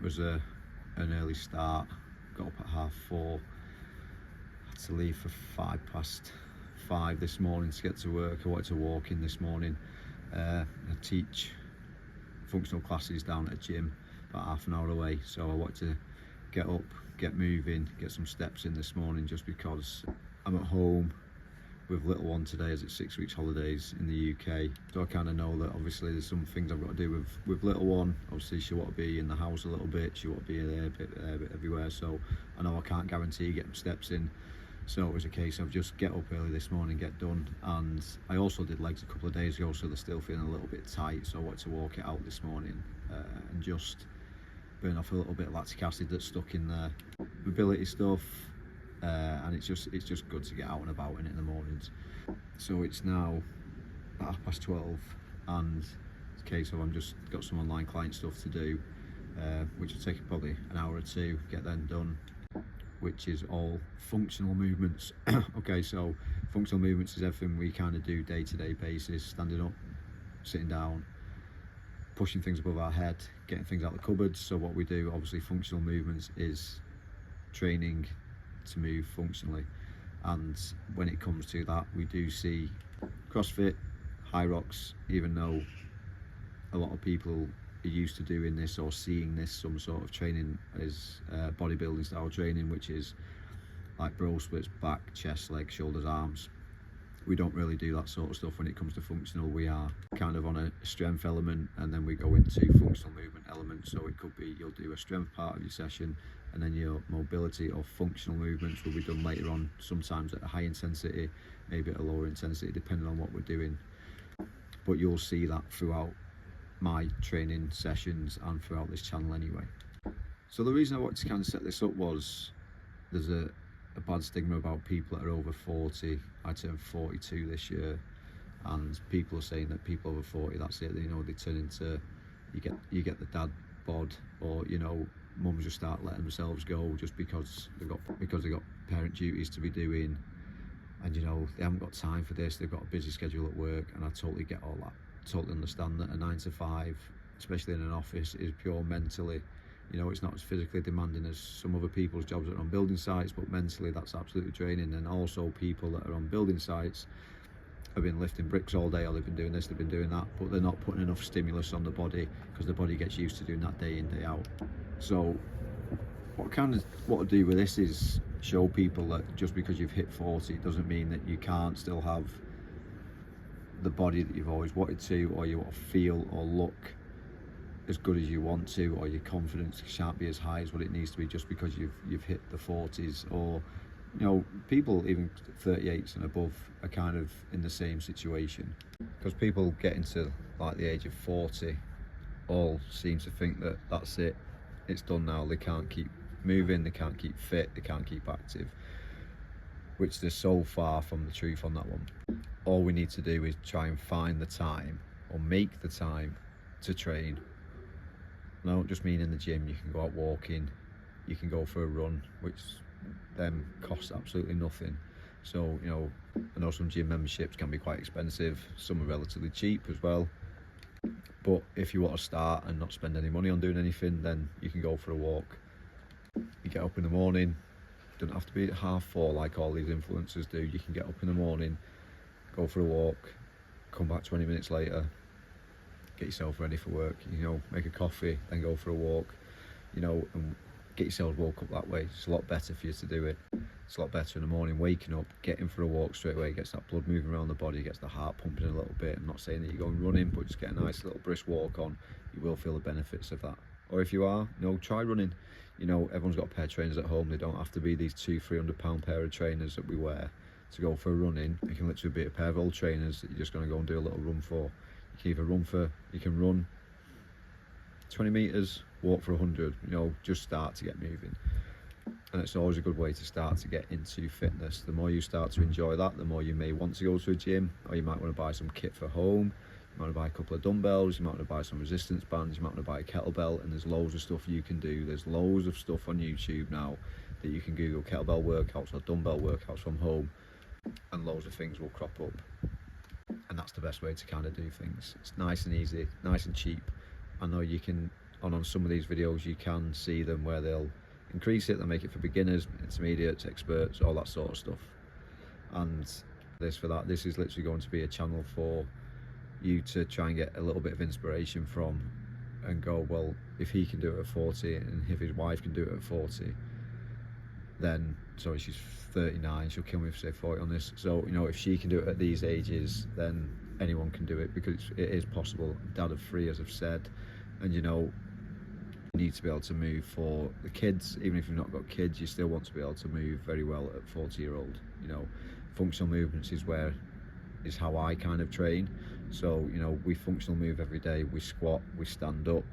was an early start. Got up at 4:30. Had to leave for 5:05 this morning to get to work. I wanted to walk in this morning. I teach functional classes down at a gym about half an hour away, so I wanted to get up, get moving, get some steps in this morning, just because I'm at home with little one today, as it's 6 weeks holidays in the UK. So I kind of know that obviously there's some things I've got to do with little one. Obviously she want to be in the house a little bit, she want to be there, a bit everywhere, so I know I can't guarantee getting steps in. So it was a case of just get up early this morning, get done. And I also did legs a couple of days ago, so they're still feeling a little bit tight, so I wanted to walk it out this morning and just burn off a little bit of lactic acid that's stuck in there. Mobility stuff, and it's just good to get out and about in the mornings. So it's now about 12:30, and it's a case of I'm just got some online client stuff to do, which will take probably an hour or two, get them done, which is all functional movements. Okay, so functional movements is everything we kind of do day-to-day basis: standing up, sitting down, pushing things above our head, getting things out of the cupboards. So what we do, obviously functional movements, is training to move functionally. And when it comes to that, we do see CrossFit, Hyrox, even though a lot of people are used to doing this or seeing this some sort of training as bodybuilding style training, which is like bro splits, back, chest, legs, shoulders, arms. We don't really do that sort of stuff when it comes to functional. We are kind of on a strength element, and then we go into functional movement elements. So it could be you'll do a strength part of your session, and then your mobility or functional movements will be done later on, sometimes at a high intensity, maybe at a lower intensity, depending on what we're doing. But you'll see that throughout my training sessions and throughout this channel anyway. So the reason I wanted to kind of set this up was there's a bad stigma about people that are over 40. I turned 42 this year, and people are saying that people over 40, that's it, you know, they turn into, you get the dad bod, or you know, mums just start letting themselves go just because they've got parent duties to be doing, and you know, they haven't got time for this, they've got a busy schedule at work. And I totally get all that, totally understand that a 9 to 5, especially in an office, is pure mentally, you know, it's not as physically demanding as some other people's jobs that are on building sites, but mentally that's absolutely draining. And also people that are on building sites have been lifting bricks all day, or they've been doing this, they've been doing that, but they're not putting enough stimulus on the body, because the body gets used to doing that day in, day out. So what I do with this is show people that just because you've hit 40 doesn't mean that you can't still have the body that you've always wanted to, or you want to feel or look as good as you want to, or your confidence shan't be as high as what it needs to be just because you've hit the 40s. Or you know, people even 38s and above are kind of in the same situation, because people getting to like the age of 40 all seem to think that that's it, it's done now, they can't keep moving, they can't keep fit, they can't keep active, which they're so far from the truth on that one. All we need to do is try and find the time, or make the time, to train. I don't just mean in the gym. You can go out walking, you can go for a run, which then costs absolutely nothing. So you know, I know some gym memberships can be quite expensive, some are relatively cheap as well. But if you want to start and not spend any money on doing anything, then you can go for a walk. You get up in the morning, doesn't have to be at 4:30 like all these influencers do. You can get up in the morning, go for a walk, come back 20 minutes later, get yourself ready for work, you know, make a coffee, then go for a walk, you know, and get yourself woke up that way. It's a lot better for you to do it. It's a lot better in the morning, waking up, getting for a walk straight away, gets that blood moving around the body, gets the heart pumping a little bit. I'm not saying that you're going running, but just get a nice little brisk walk on. You will feel the benefits of that. Or if you are, you know, try running. You know, everyone's got a pair of trainers at home. They don't have to be these £200-300 pair of trainers that we wear to go for a running. It can literally be a pair of old trainers that you're just going to go and do a little run for. You can run 20 meters, walk for 100, you know, just start to get moving. And it's always a good way to start to get into fitness. The more you start to enjoy that, the more you may want to go to a gym, or you might want to buy some kit for home. You might want to buy a couple of dumbbells, you might want to buy some resistance bands, you might want to buy a kettlebell, and there's loads of stuff you can do. There's loads of stuff on YouTube now that you can Google kettlebell workouts or dumbbell workouts from home, and loads of things will crop up. And that's the best way to kind of do things. It's nice and easy, nice and cheap. I know you can on some of these videos you can see them where they'll increase it, they'll make it for beginners, intermediates, experts, all that sort of stuff. And this is literally going to be a channel for you to try and get a little bit of inspiration from and go, well, if he can do it at 40 and if his wife can do it at 40, then, sorry, she's 39, she'll kill me if I say 40 on this, so you know, if she can do it at these ages, then anyone can do it, because it is possible. Dad of 3, as I've said, and you know, you need to be able to move for the kids. Even if you've not got kids, you still want to be able to move very well at 40-year-old. You know, functional movements is how I kind of train. So you know, we functional move every day. We squat, we stand up,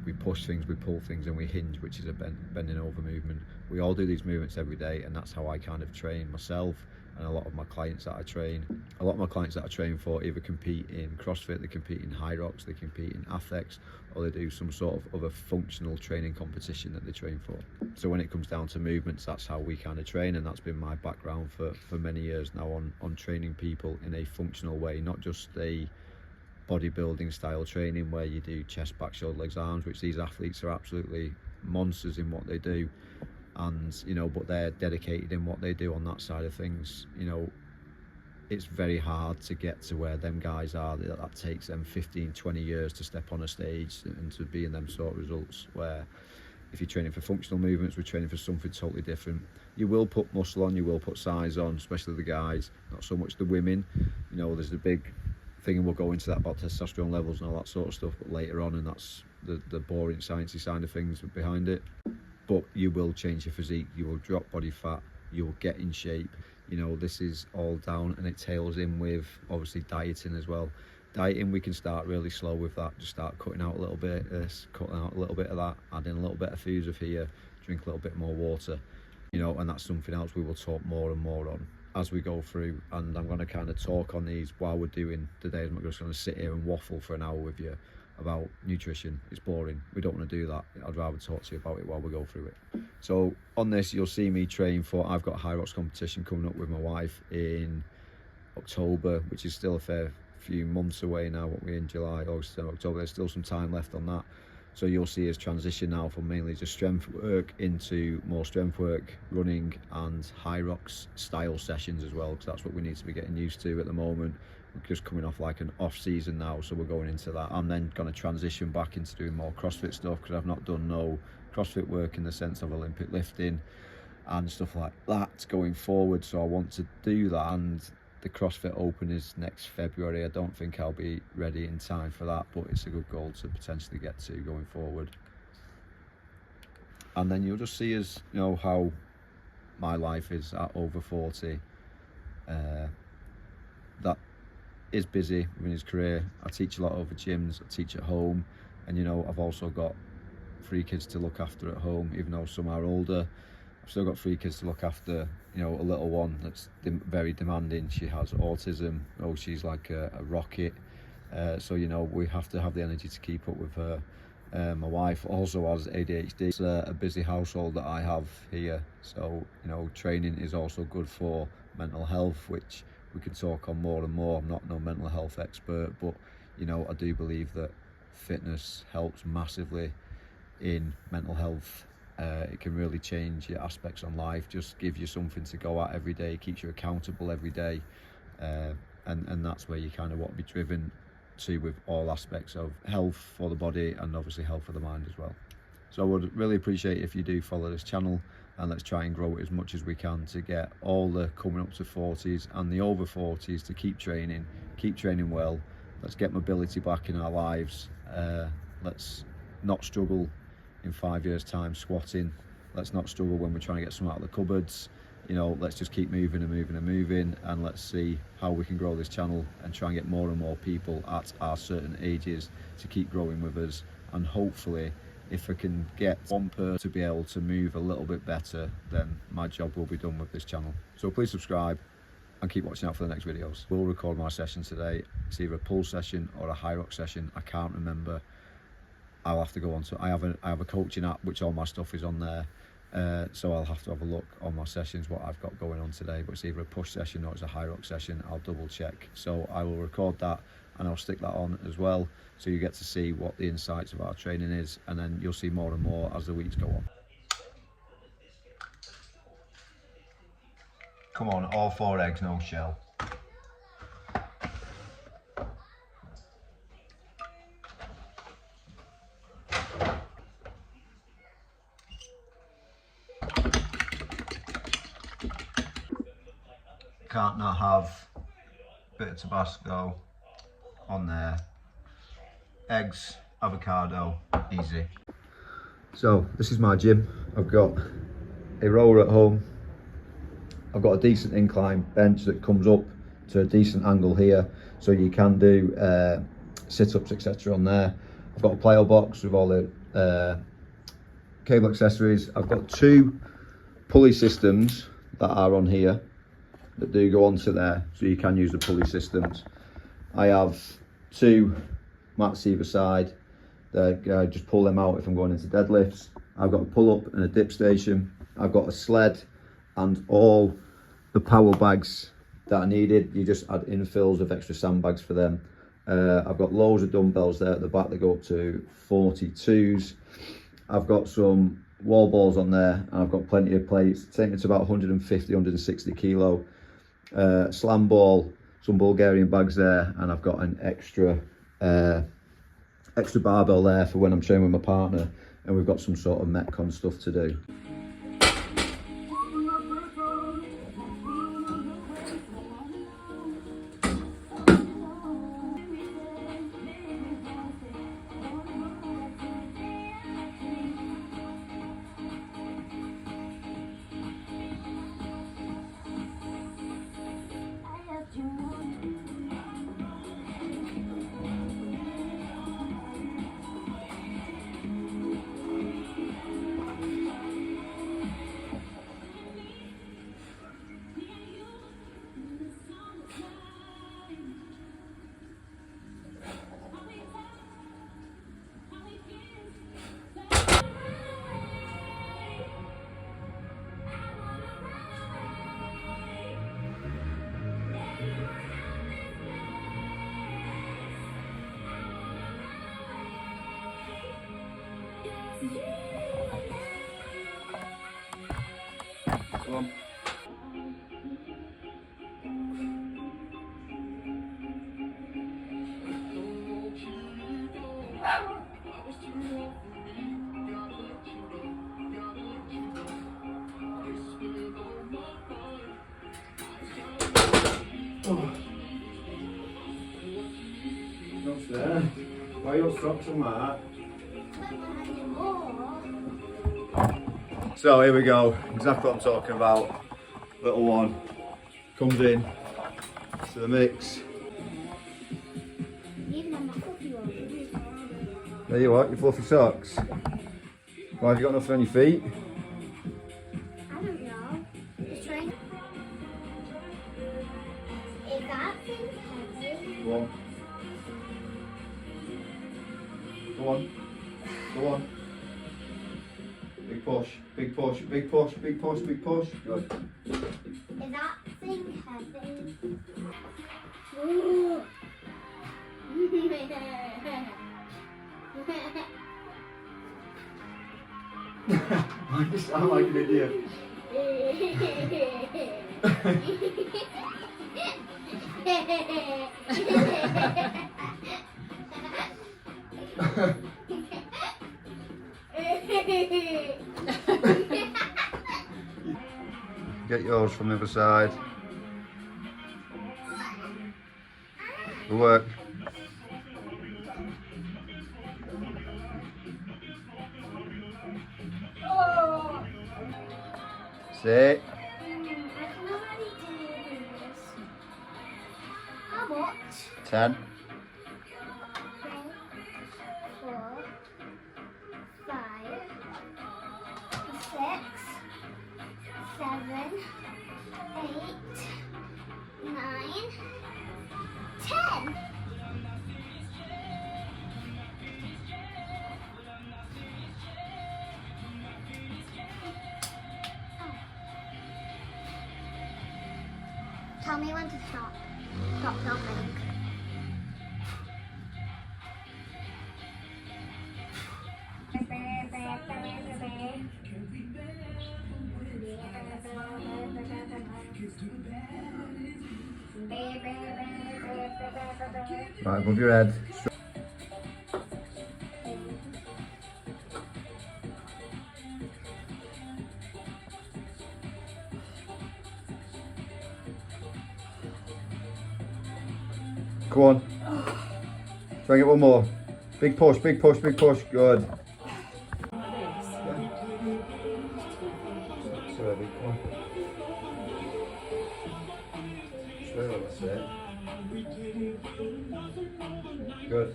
we push things, we pull things, and we hinge, which is a bending over movement. We all do these movements every day, and that's how I kind of train myself and a lot of my clients that I train. A lot of my clients that I train for either compete in CrossFit, they compete in Hyrox, they compete in Athex, or they do some sort of other functional training competition that they train for. So when it comes down to movements, that's how we kind of train, and that's been my background for many years now on training people in a functional way, not just a bodybuilding style training where you do chest, back, shoulder, legs, arms, which these athletes are absolutely monsters in what they do. And you know, but they're dedicated in what they do on that side of things. You know, it's very hard to get to where them guys are. That takes them 15-20 years to step on a stage and to be in them sort of results, where if you're training for functional movements, we're training for something totally different. You will put muscle on, you will put size on, especially the guys, not so much the women. You know, there's a big thing, and we'll go into that about testosterone levels and all that sort of stuff, but later on, and that's the boring sciencey side of things behind it. But you will change your physique, you will drop body fat, you will get in shape. You know, this is all down, and it tails in with obviously dieting as well. Dieting, we can start really slow with that, just start cutting out a little bit of this, cutting out a little bit of that, adding a little bit of foods of here, drink a little bit more water, you know, and that's something else we will talk more and more on as we go through. And I'm going to kind of talk on these while we're doing the days. I'm not just going to sit here and waffle for an hour with you about nutrition. It's boring, we don't want to do that. I'd rather talk to you about it while we go through it. So on this, you'll see me train for, I've got a Hyrox competition coming up with my wife in October, which is still a fair few months away now. What we're in July, August, October, there's still some time left on that. So you'll see us transition now from mainly just strength work into more strength work, running, and Hyrox style sessions as well, because that's what we need to be getting used to at the moment. We're just coming off like an off season now, so we're going into that. I'm then going to transition back into doing more CrossFit stuff, because I've not done no CrossFit work in the sense of Olympic lifting and stuff like that going forward. So I want to do that, and the CrossFit Open is next February. I don't think I'll be ready in time for that, but it's a good goal to potentially get to going forward. And then you'll just see us, you know, how my life is at over 40. That is busy within his career. I teach a lot over gyms, I teach at home, and you know, I've also got 3 kids to look after at home. Even though some are older, I've still got 3 kids to look after. You know, a little one that's very demanding. She has autism. Oh, she's like a rocket. So you know, we have to have the energy to keep up with her. My wife also has ADHD. It's a busy household that I have here. So you know, training is also good for mental health, which we can talk on more and more. I'm not no mental health expert, but you know, I do believe that fitness helps massively in mental health. It can really change your aspects on life, just gives you something to go at every day, keeps you accountable every day, and that's where you kind of want to be driven to with all aspects of health for the body and obviously health for the mind as well. So I would really appreciate if you do follow this channel, and let's try and grow it as much as we can to get all the coming up to 40s and the over 40s to keep training well. Let's get mobility back in our lives. Let's not struggle in 5 years time squatting. Let's not struggle when we're trying to get some out of the cupboards. You know, let's just keep moving and moving and moving, and let's see how we can grow this channel and try and get more and more people at our certain ages to keep growing with us. And hopefully, if I can get one person to be able to move a little bit better, then my job will be done with this channel. So please subscribe and keep watching out for the next videos. We'll record my session today. It's either a pull session or a Hyrox session. I can't remember. I'll have to go on to, I have a coaching app which all my stuff is on there, so I'll have to have a look on my sessions what I've got going on today, but it's either a push session or it's a Hyrox session. I'll double check, so I will record that and I'll stick that on as well, so you get to see what the insights of our training is, and then you'll see more and more as the weeks go on. Come on, all 4 eggs, no shell. Can't not have a bit of Tabasco on there. Eggs, avocado, easy. So this is my gym. I've got a rower at home. I've got a decent incline bench that comes up to a decent angle here, so you can do sit-ups, etc. on there. I've got a plyo box with all the cable accessories. I've got 2 pulley systems that are on here that do go onto there, so you can use the pulley systems. I have 2 mats either side. I just pull them out if I'm going into deadlifts. I've got a pull-up and a dip station. I've got a sled and all the power bags that are needed. You just add infills of extra sandbags for them. I've got loads of dumbbells there at the back that go up to 42s. I've got some wall balls on there, and I've got plenty of plates. Take me to about 150, 160 kilo. Slam ball, some Bulgarian bags there, and I've got an extra barbell there for when I'm training with my partner, and we've got some sort of Metcon stuff to do. Come on. Not fair. Why are your socks on that? So here we go, exactly what I'm talking about. Little one comes in to the mix. There you are, your fluffy socks. Why have you got nothing on your feet? I don't know. It's trying. Is that thing heavy? Go on. Go on. Go on. Big push, big push, big push, big push, big push. Good. Is that thing heavy? Ooh. You sound like an idiot. Get yours from the other side. Good work. Sit. I can already do this. How much? 10. 4, 5, 6, 7, 8, 9, 10. Tell me when to stop. Stop filming. Right above your head. Go on. Try and get one more. Big push, big push, big push. Good. Sorry, come on. Straight up, that's it. Good.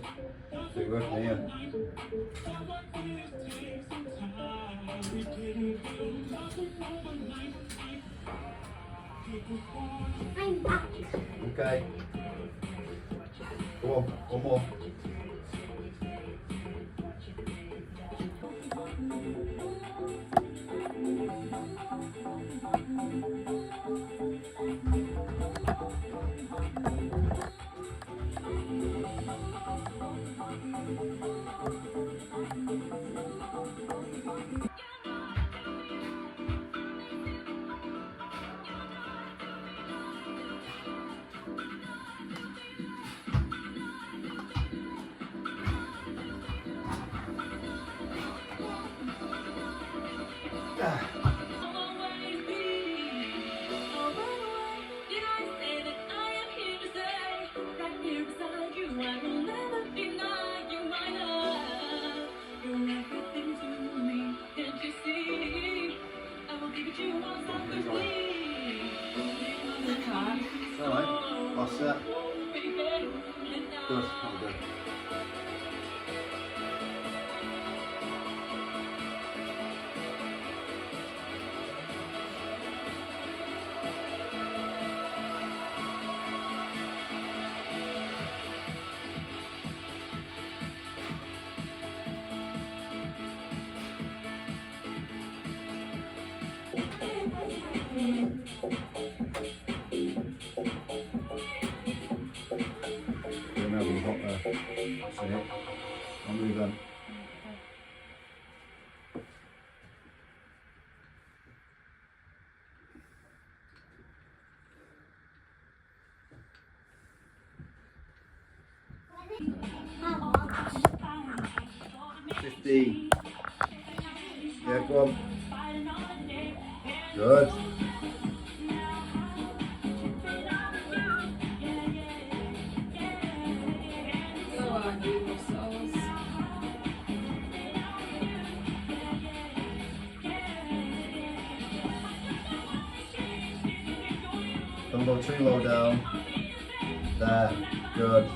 Keep working here. I'm back. Okay. Go on, one more. Alright, last set. Good, that'll do. You've got there. That's it. I'll move them. Yeah, go on. Good. Don't go too low down. There. Good.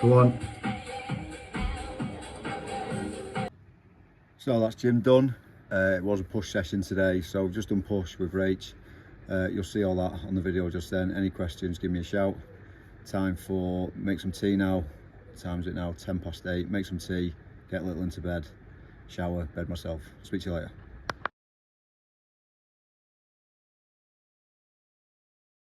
Go on. So that's gym done. It was a push session today, so we've just done push with Rach. You'll see all that on the video just then. Any questions, give me a shout. Time for make some tea now. Time's it now, 8:10. Make some tea, get a little into bed, shower, bed myself. Speak to you later.